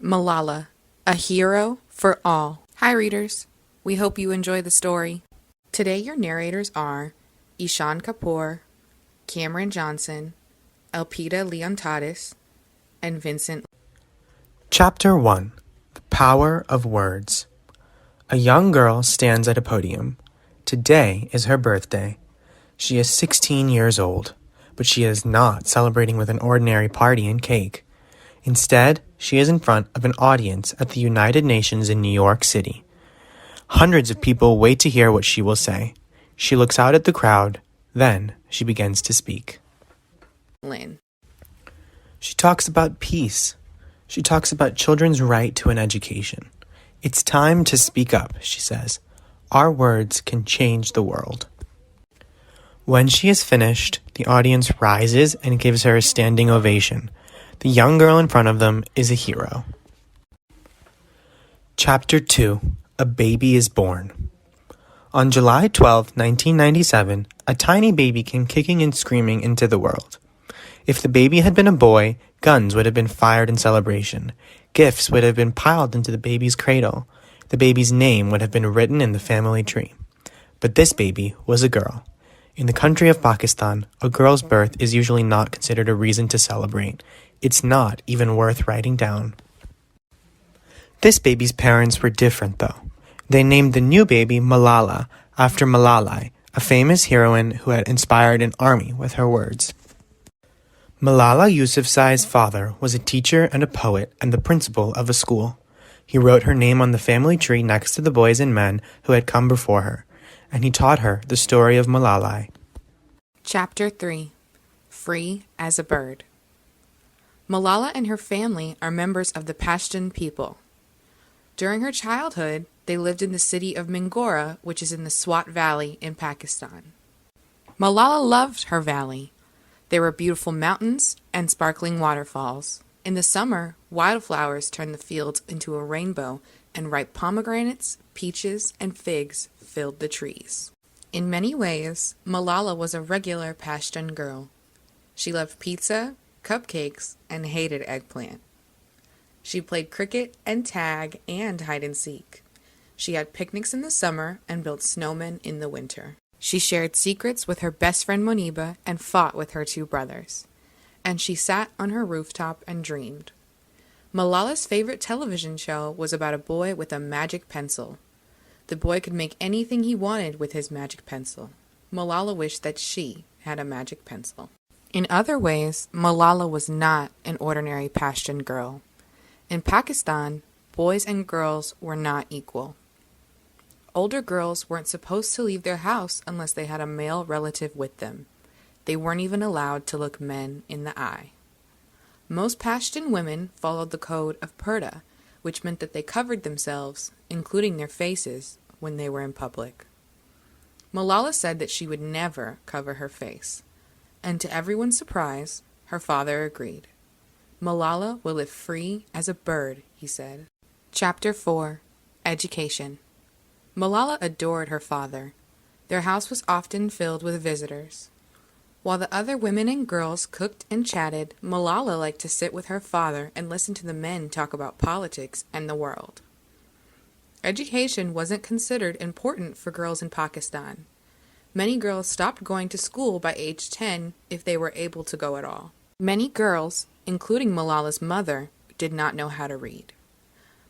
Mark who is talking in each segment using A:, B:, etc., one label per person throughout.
A: Malala, a hero for all. Hi readers, we hope you enjoy the story. Today your narrators are Ishaan Kapur, Kamryn Johnson, Elpida Leontadis, and Vincent.
B: Chapter 1. The Power of Words. A young girl stands at a podium. Today is her birthday. She is 16 years old, but she is not celebrating with an ordinary party and cake. Instead, she is in front of an audience at the United Nations in New York City. Hundreds of people wait to hear what she will say. She looks out at the crowd, then she begins to speak.
A: Lin.
B: She talks about peace. She talks about children's right to an education. It's time to speak up, she says. Our words can change the world. When she is finished, the audience rises and gives her a standing ovation. The young girl in front of them is a hero. Chapter 2. A Baby is Born. On July 12, 1997, a tiny baby came kicking and screaming into the world. If the baby had been a boy, guns would have been fired in celebration. Gifts would have been piled into the baby's cradle. The baby's name would have been written in the family tree. But this baby was a girl. In the country of Pakistan, a girl's birth is usually not considered a reason to celebrate. It's not even worth writing down. This baby's parents were different, though. They named the new baby Malala after Malala, a famous heroine who had inspired an army with her words. Malala Yousafzai's father was a teacher and a poet and the principal of a school. He wrote her name on the family tree next to the boys and men who had come before her, and he taught her the story of Malala.
A: Chapter 3. Free as a Bird. Malala and her family are members of the Pashtun people. During her childhood, they lived in the city of Mingora, which is in the Swat Valley in Pakistan. Malala loved her valley. There were beautiful mountains and sparkling waterfalls. In the summer, wildflowers turned the fields into a rainbow, and ripe pomegranates, peaches, and figs filled the trees. In many ways, Malala was a regular Pashtun girl. She loved pizza, cupcakes, and hated eggplant. She played cricket and tag and hide-and-seek. She had picnics in the summer and built snowmen in the winter. She shared secrets with her best friend Moniba and fought with her two brothers. And she sat on her rooftop and dreamed. Malala's favorite television show was about a boy with a magic pencil. The boy could make anything he wanted with his magic pencil. Malala wished that she had a magic pencil. In other ways, Malala was not an ordinary Pashtun girl. In Pakistan, boys and girls were not equal. Older girls weren't supposed to leave their house unless they had a male relative with them. They weren't even allowed to look men in the eye. Most Pashtun women followed the code of purdah, which meant that they covered themselves, including their faces, when they were in public. Malala said that she would never cover her face. And to everyone's surprise, her father agreed. Malala will live free as a bird, he said. Chapter 4. Education. Malala adored her father. Their house was often filled with visitors. While the other women and girls cooked and chatted, Malala liked to sit with her father and listen to the men talk about politics and the world. Education wasn't considered important for girls in Pakistan. Many girls stopped going to school by age 10 if they were able to go at all. Many girls, including Malala's mother, did not know how to read.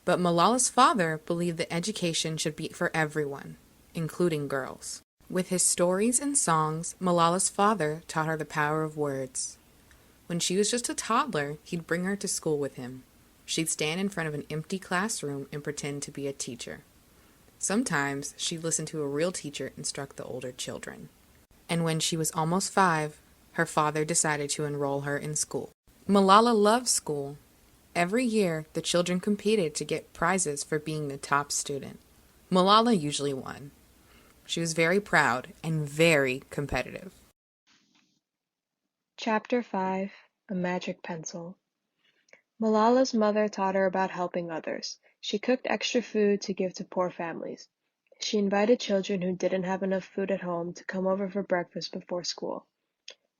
A: But Malala's father believed that education should be for everyone, including girls. With his stories and songs, Malala's father taught her the power of words. When she was just a toddler, he'd bring her to school with him. She'd stand in front of an empty classroom and pretend to be a teacher. Sometimes she'd listen to a real teacher instruct the older children. And when she was almost 5, her father decided to enroll her in school. Malala loved school. Every year, the children competed to get prizes for being the top student. Malala usually won. She was very proud and very competitive.
C: Chapter 5. A Magic Pencil. Malala's mother taught her about helping others. She cooked extra food to give to poor families. She invited children who didn't have enough food at home to come over for breakfast before school.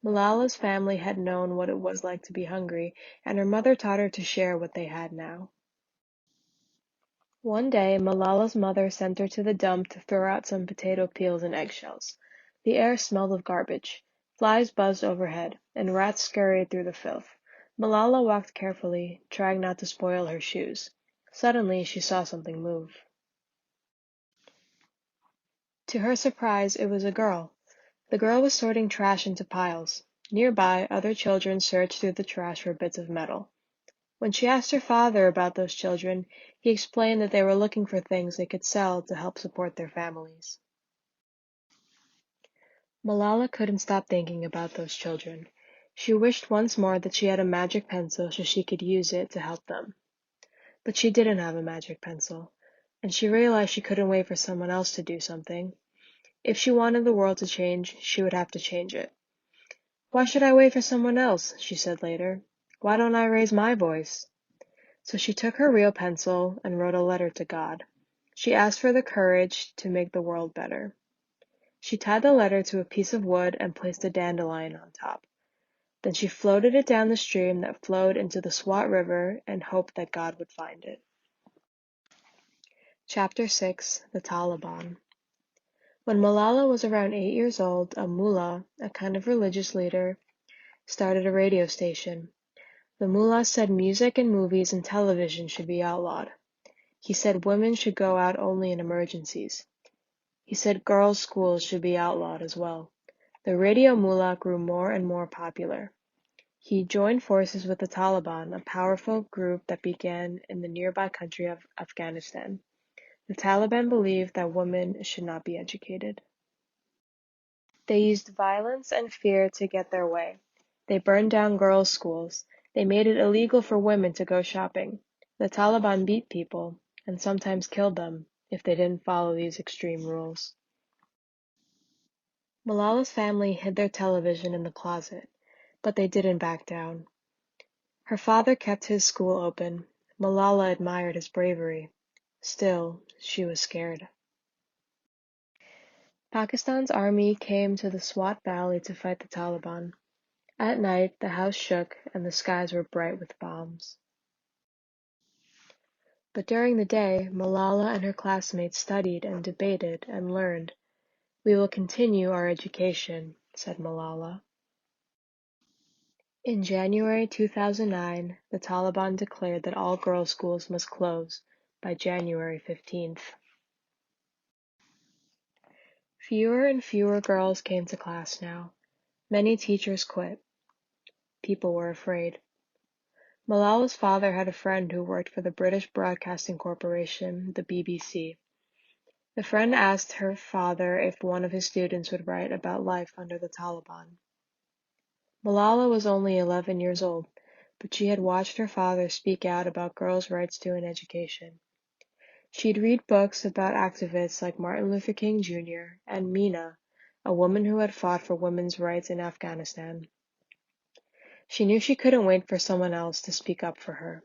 C: Malala's family had known what it was like to be hungry, and her mother taught her to share what they had now. One day, Malala's mother sent her to the dump to throw out some potato peels and eggshells. The air smelled of garbage. Flies buzzed overhead, and rats scurried through the filth. Malala walked carefully, trying not to spoil her shoes. Suddenly, she saw something move. To her surprise, it was a girl. The girl was sorting trash into piles. Nearby, other children searched through the trash for bits of metal. When she asked her father about those children, he explained that they were looking for things they could sell to help support their families. Malala couldn't stop thinking about those children. She wished once more that she had a magic pencil so she could use it to help them. But she didn't have a magic pencil, and she realized she couldn't wait for someone else to do something. If she wanted the world to change, she would have to change it. "Why should I wait for someone else?" she said later. "Why don't I raise my voice?" So she took her real pencil and wrote a letter to God. She asked for the courage to make the world better. She tied the letter to a piece of wood and placed a dandelion on top. Then she floated it down the stream that flowed into the Swat River and hoped that God would find it. Chapter 6: The Taliban. When Malala was around 8 years old, a mullah, a kind of religious leader, started a radio station. The mullah said music and movies and television should be outlawed. He said women should go out only in emergencies. He said girls' schools should be outlawed as well. The radio mullah grew more and more popular. He joined forces with the Taliban, a powerful group that began in the nearby country of Afghanistan. The Taliban believed that women should not be educated. They used violence and fear to get their way. They burned down girls' schools. They made it illegal for women to go shopping. The Taliban beat people, and sometimes killed them, if they didn't follow these extreme rules. Malala's family hid their television in the closet, but they didn't back down. Her father kept his school open. Malala admired his bravery. Still, she was scared. Pakistan's army came to the Swat Valley to fight the Taliban. At night, the house shook and the skies were bright with bombs. But during the day, Malala and her classmates studied and debated and learned. "We will continue our education," said Malala. In January 2009, the Taliban declared that all girls' schools must close by January 15th. Fewer and fewer girls came to class now. Many teachers quit. People were afraid. Malala's father had a friend who worked for the British Broadcasting Corporation, the BBC. The friend asked her father if one of his students would write about life under the Taliban. Malala was only 11 years old, but she had watched her father speak out about girls' rights to an education. She'd read books about activists like Martin Luther King Jr. and Meena, a woman who had fought for women's rights in Afghanistan. She knew she couldn't wait for someone else to speak up for her.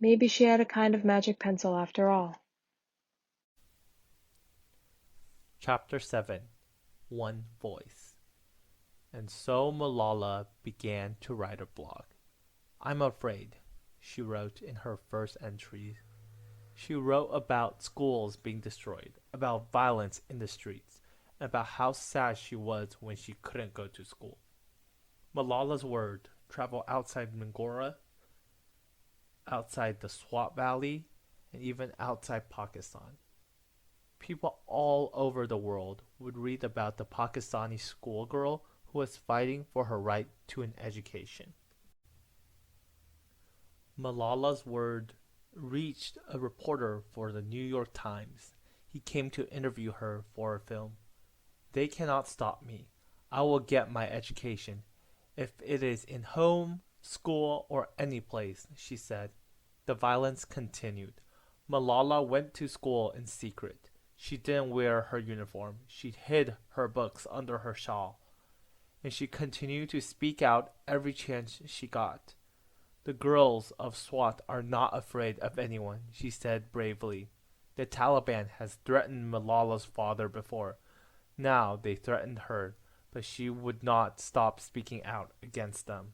C: Maybe she had a kind of magic pencil after all.
D: Chapter 7: One Voice. And so Malala began to write a blog. "I'm afraid," she wrote in her first entries. She wrote about schools being destroyed, about violence in the streets, and about how sad she was when she couldn't go to school. Malala's word traveled outside Mingora, outside the Swat Valley, and even outside Pakistan. People all over the world would read about the Pakistani schoolgirl who was fighting for her right to an education. Malala's word reached a reporter for the New York Times. He came to interview her for a film. "They cannot stop me. I will get my education, if it is in home, school, or any place," she said. The violence continued. Malala went to school in secret. She didn't wear her uniform. She hid her books under her shawl. And she continued to speak out every chance she got. "The girls of Swat are not afraid of anyone," she said bravely. "The Taliban has threatened Malala's father before. Now they threatened her, but she would not stop speaking out against them."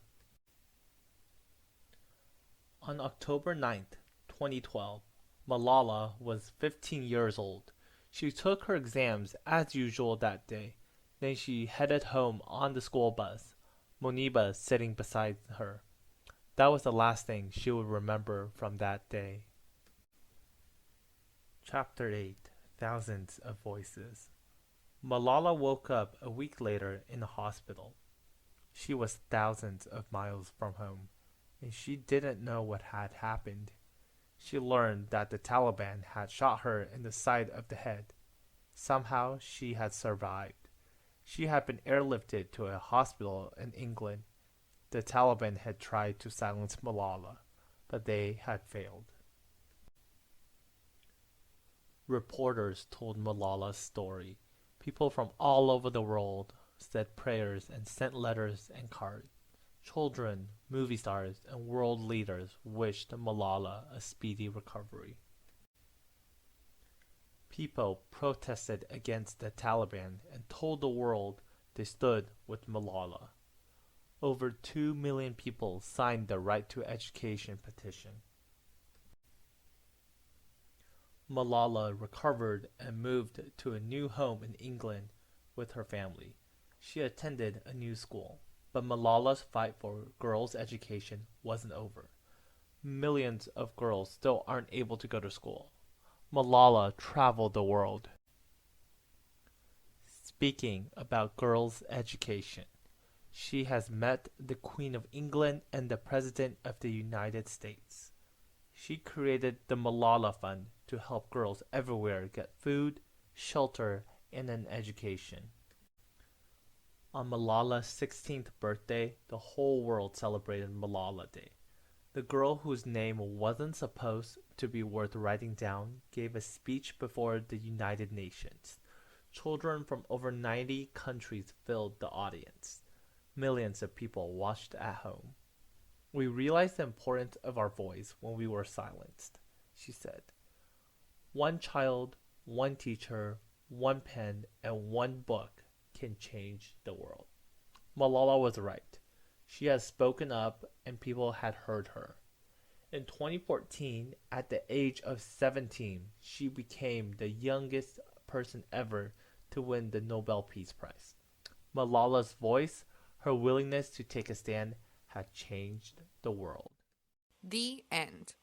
D: On October 9th, 2012, Malala was 15 years old. She took her exams as usual that day. Then she headed home on the school bus, Moniba sitting beside her. That was the last thing she would remember from that day. Chapter 8: Thousands of Voices. Malala woke up a week later in a hospital. She was thousands of miles from home, and she didn't know what had happened. She learned that the Taliban had shot her in the side of the head. Somehow she had survived. She had been airlifted to a hospital in England. The Taliban had tried to silence Malala, but they had failed. Reporters told Malala's story. People from all over the world said prayers and sent letters and cards. Children, movie stars, and world leaders wished Malala a speedy recovery. People protested against the Taliban and told the world they stood with Malala. Over 2 million people signed the Right to Education petition. Malala recovered and moved to a new home in England with her family. She attended a new school, but Malala's fight for girls' education wasn't over. Millions of girls still aren't able to go to school. Malala traveled the world, speaking about girls' education. She has met the Queen of England and the President of the United States. She created the Malala Fund to help girls everywhere get food, shelter, and an education. On Malala's 16th birthday, the whole world celebrated Malala Day. The girl whose name wasn't supposed to be worth writing down gave a speech before the United Nations. Children from over 90 countries filled the audience. Millions of people watched at home. We realized the importance of our voice when we were silenced, she said. One child, one teacher, one pen, and one book can change the world. Malala was right. She had spoken up and people had heard her. In 2014, at the age of 17, she became the youngest person ever to win the Nobel Peace Prize. Malala's voice, her willingness to take a stand, had changed the world.
A: The end.